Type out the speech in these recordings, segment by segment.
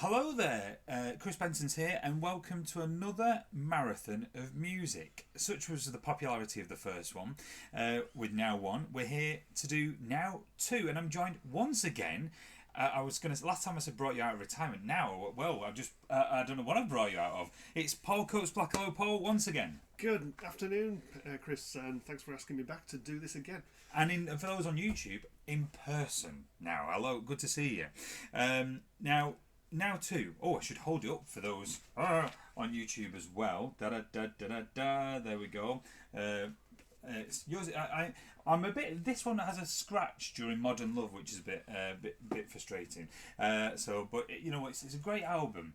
Hello there, Chris Benson's here, and welcome to another marathon of music. Such was the popularity of the first one, with Now One. We're here to do Now Two, and I'm joined once again. Last time I said brought you out of retirement. Now, well, I don't know what I've brought you out of. It's Paul Coates Black. Hello, Paul, once again. Good afternoon, Chris, and thanks for asking me back to do this again. And for those on YouTube, in person now. Hello, good to see you. Now Two. Oh, I should hold you up for those on YouTube as well. There we go. It's yours. I'm a bit. This one has a scratch during Modern Love, which is a bit frustrating. But you know, it's a great album.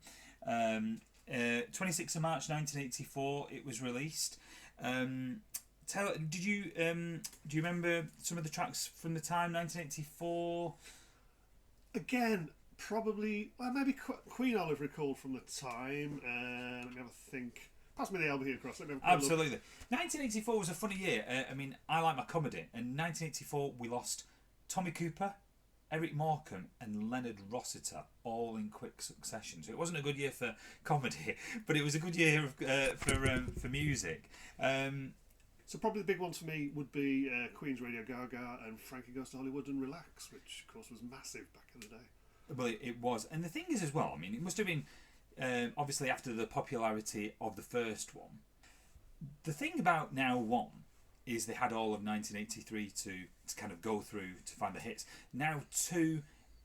26th of March 1984, it was released. Do you remember some of the tracks from the time 1984? Again, probably, well, maybe Queen I'll have recalled from the time. Let me have a think. Pass me the album here, Cross. Let me have a Absolutely. Look. 1984 was a funny year. I like my comedy. In 1984, we lost Tommy Cooper, Eric Morecambe and Leonard Rossiter all in quick succession. So it wasn't a good year for comedy, but it was a good year for music. So probably the big ones for me would be Queen's Radio Gaga and Frankie Goes to Hollywood and Relax, which of course was massive back in the day. Well, it was. And the thing is as well, I mean, it must have been obviously after the popularity of the first one. The thing about Now One is they had all of 1983 to kind of go through to find the hits. Now Two,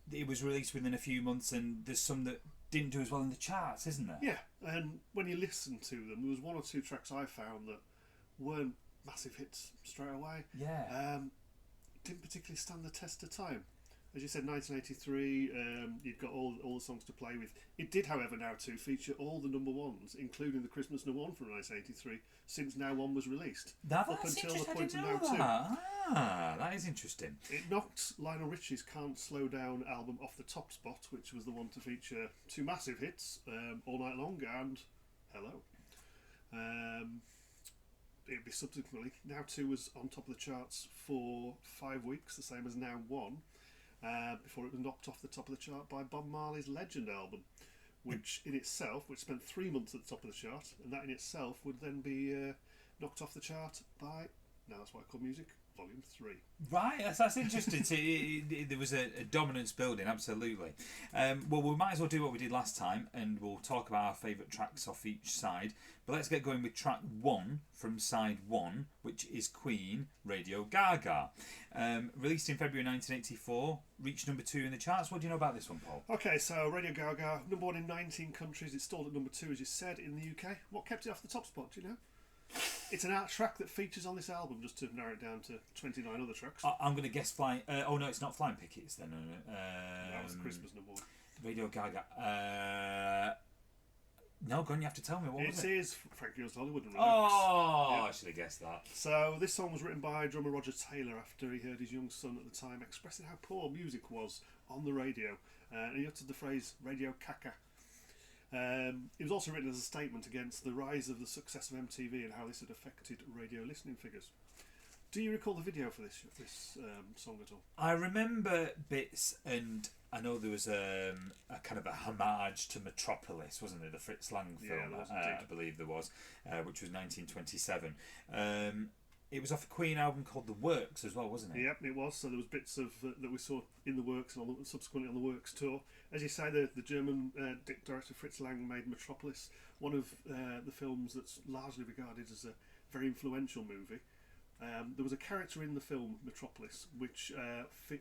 it was released within a few months, and there's some that didn't do as well in the charts, isn't there? Yeah, and when you listen to them, there was one or two tracks I found that weren't massive hits straight away. Yeah. Didn't particularly stand the test of time. As you said, 1983, you've got all the songs to play with. It did, however, Now 2 feature all the number ones, including the Christmas No. 1 from 1983, since Now 1 was released. Up until the point of Now 2. That is interesting. It knocked Lionel Richie's Can't Slow Down album off the top spot, which was the one to feature two massive hits, All Night Long and Hello. It'd be subsequently, Now 2 was on top of the charts for 5 weeks, the same as Now 1. Before it was knocked off the top of the chart by Bob Marley's Legend album, which spent 3 months at the top of the chart, and that in itself would then be knocked off the chart by Now That's What I Call Music, Volume 3. Right, that's interesting. There was a dominance building, absolutely. Well, we might as well do what we did last time, and we'll talk about our favourite tracks off each side. But let's get going with track 1 from side 1, which is Queen Radio Gaga. Released in February 1984, reached number 2 in the charts. What do you know about this one, Paul? Okay, so Radio Gaga, number 1 in 19 countries. It stalled at number 2, as you said, in the UK. What kept it off the top spot, do you know? It's an art track that features on this album, just to narrow it down to 29 other tracks. I'm going to guess Flying... oh, no, it's not Flying Pickets, then. That was Christmas number 1. Radio Gaga. No, go on, you have to tell me. What was it? It is Frankie Goes to Hollywood and Relax. Oh, yeah. I should have guessed that. So this song was written by drummer Roger Taylor after he heard his young son at the time expressing how poor music was on the radio. And he uttered the phrase, Radio Caca. It was also written as a statement against the rise of the success of MTV and how this had affected radio listening figures. Do you recall the video for this song at all? I remember bits, and I know there was a kind of a homage to Metropolis, wasn't there? The Fritz Lang film, yeah, I believe there was, which was 1927. It was off a Queen album called The Works as well, wasn't it? Yep, it was. So there was bits of that we saw in The Works and subsequently on The Works tour. As you say, the German director Fritz Lang made Metropolis one of the films that's largely regarded as a very influential movie. There was a character in the film Metropolis which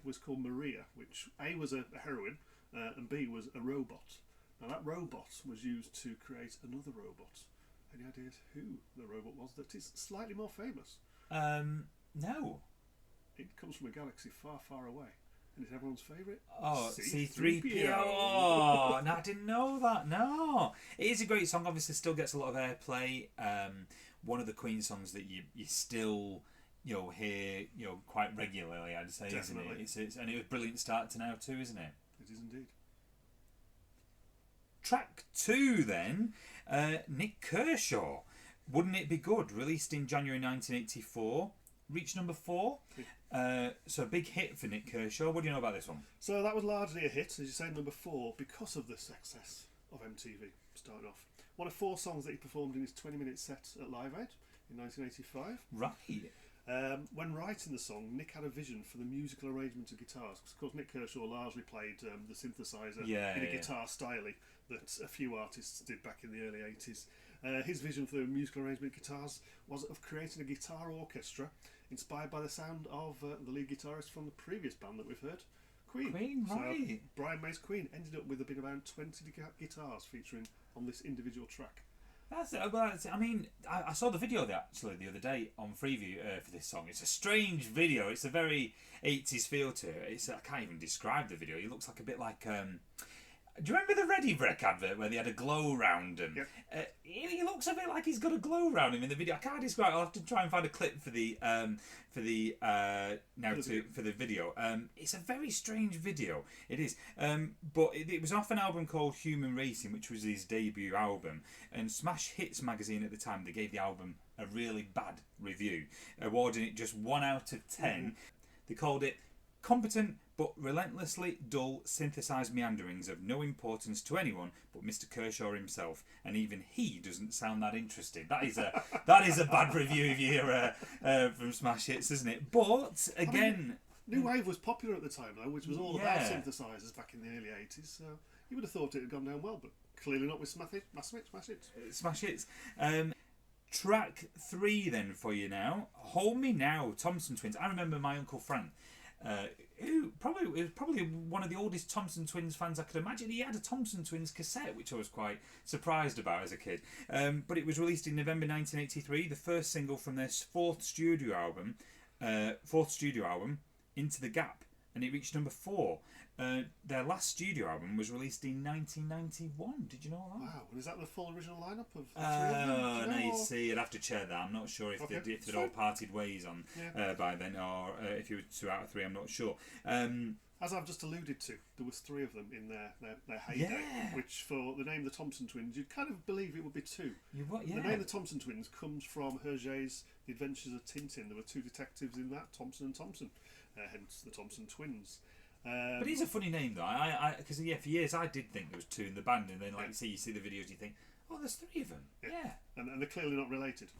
was called Maria, which A was a heroine and B was a robot. Now that robot was used to create another robot. Any ideas who the robot was that is slightly more famous? No. It comes from a galaxy far, far away. And it's everyone's favourite? Oh, C-3PO. Oh, no, I didn't know that. No. It is a great song. Obviously, still gets a lot of airplay. One of the Queen songs that you still hear quite regularly, I'd say. Definitely. Isn't it? And it was a brilliant start to Now 2, isn't it? It is indeed. Track 2 then, Nick Kershaw. Wouldn't It Be Good? Released in January 1984. Reached number 4. So a big hit for Nick Kershaw. What do you know about this one? So that was largely a hit, as you say, number 4, because of the success of MTV starting off. One of 4 songs that he performed in his 20-minute set at Live Aid in 1985. Right. When writing the song, Nick had a vision for the musical arrangement of guitars. Because, of course, Nick Kershaw largely played the synthesizer in a guitar style that a few artists did back in the early 80s. His vision for the musical arrangement of guitars was of creating a guitar orchestra inspired by the sound of the lead guitarist from the previous band that we've heard, Queen. Right. So Brian May's Queen ended up with a bit around 20 guitars featuring on this individual track. I mean, I saw the video actually the other day on Freeview for this song. It's a strange video. It's a very 80s feel to it. I can't even describe the video. It looks like a bit like... do you remember the Ready Brek advert where they had a glow round him? Yep. He looks a bit like he's got a glow round him in the video. I can't describe it. I'll have to try and find a clip for the video. It's a very strange video. It is. But it was off an album called Human Racing, which was his debut album. And Smash Hits magazine at the time, they gave the album a really bad review, awarding it just 1 out of 10. Mm-hmm. They called it competent but relentlessly dull synthesized meanderings of no importance to anyone but Mr. Kershaw himself, and even he doesn't sound that interesting. That is a bad review if you hear from Smash Hits, isn't it? But again, New Wave was popular at the time though, which was all about synthesizers back in the early 80s. So you would have thought it had gone down well, but clearly not with Smash Hits. Smash Hits. Track 3 then for you now. Hold Me Now, Thompson Twins. I remember my Uncle Frank, who was probably one of the oldest Thompson Twins fans I could imagine. He had a Thompson Twins cassette, which I was quite surprised about as a kid. But it was released in November 1983, the first single from their fourth studio album, Into the Gap, and it reached number 4. Their last studio album was released in 1991. Did you know that? Wow, and is that the full original lineup of the 3 of them? No, you see, I'd have to check that. I'm not sure if they'd all parted ways on by then, or if you were 2 out of 3. I'm not sure. As I've just alluded to, there was 3 of them in their heyday, which for the name the Thompson Twins, you'd kind of believe it would be 2. The name the Thompson Twins comes from Hergé's The Adventures of Tintin. There were 2 detectives in that, Thompson and Thompson, hence the Thompson Twins. But it's a funny name though. Because for years I did think there was 2 in the band, and then you see the videos, you think, oh, there's 3 of them. Yeah. And they're clearly not related.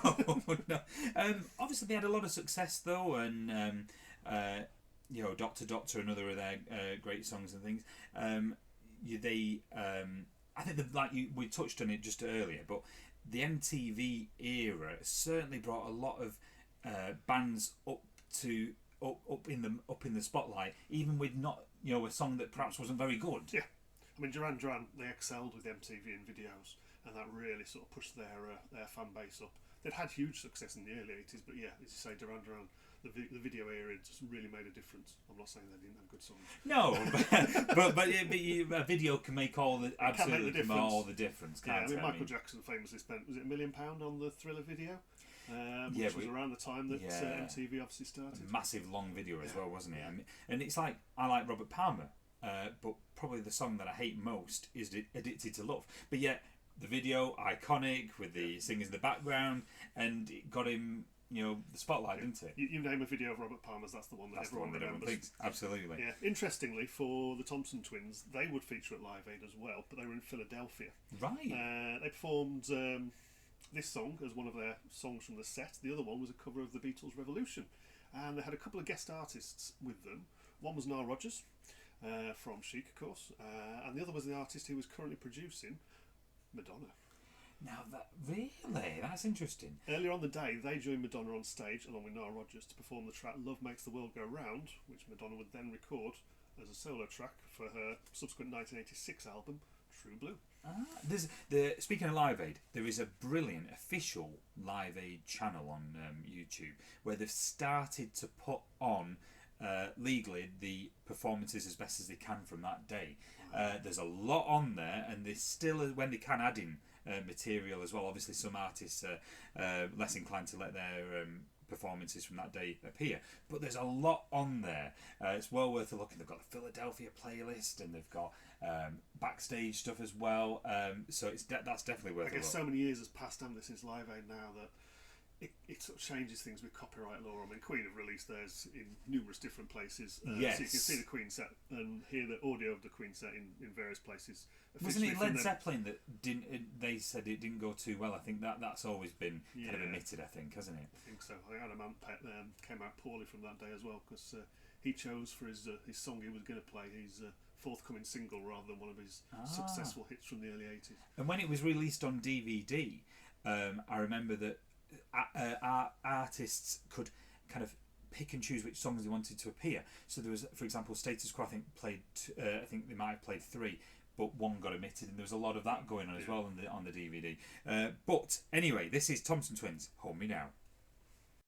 No. Obviously they had a lot of success though, and Doctor Doctor, another of their great songs and things. I think we touched on it just earlier, but the MTV era certainly brought a lot of bands up in the spotlight, even with not a song that perhaps wasn't very good. Yeah, I mean Duran Duran, they excelled with MTV and videos, and that really sort of pushed their fan base up. They'd had huge success in the early 80s, but yeah, as you say, Duran Duran, the video era just really made a difference. I'm not saying they didn't have good songs. No, but a video can make all the difference. Can't it? Michael Jackson famously spent, was it £1 million on the Thriller video? Which was around the time that MTV obviously started. A massive long video as well, wasn't it? And it's like, I like Robert Palmer, but probably the song that I hate most is Addicted to Love. But yet, the video, iconic, with the singers in the background, and it got him, the spotlight, didn't it? You name a video of Robert Palmer's, that's the one that everyone remembers. Thinks. Absolutely. Yeah. Interestingly, for the Thompson Twins, they would feature at Live Aid as well, but they were in Philadelphia. Right. They performed this song as one of their songs from the set. The other one was a cover of the Beatles' Revolution, and they had a couple of guest artists with them. One was Nile Rodgers from Chic, of course, and the other was the artist who was currently producing Madonna. Now that's interesting. Earlier on the day, they joined Madonna on stage along with Nile Rodgers to perform the track "Love Makes the World Go Round," which Madonna would then record as a solo track for her subsequent 1986 album True Blue. Speaking of Live Aid, there is a brilliant official Live Aid channel on YouTube where they've started to put on legally the performances as best as they can from that day. There's a lot on there, and they still, when they can, add in material as well. Obviously, some artists are less inclined to let their performances from that day appear, but there's a lot on there. It's well worth a look. They've got the Philadelphia playlist, and they've got backstage stuff as well. So that's definitely worth a look. I guess so many years has passed, haven't there, since Live Aid now, that it sort of changes things with copyright law. I mean, Queen have released theirs in numerous different places. Yes. So you can see the Queen set and hear the audio of the Queen set in various places. Wasn't it officially Led from Zeppelin that didn't? They said it didn't go too well. I think that's always been kind of Yeah. admitted. I think, hasn't it? I think so. I think Adam Ant came out poorly from that day as well, because he chose for his song he was going to play his forthcoming single rather than one of his successful hits from the early 80s. And when it was released on DVD, I remember that artists could kind of pick and choose which songs they wanted to appear. So there was, for example, Status Quo. I think they might have played 3, but 1 got omitted, and there was a lot of that going on as well on the DVD. But anyway, this is Thompson Twins. Hold Me Now.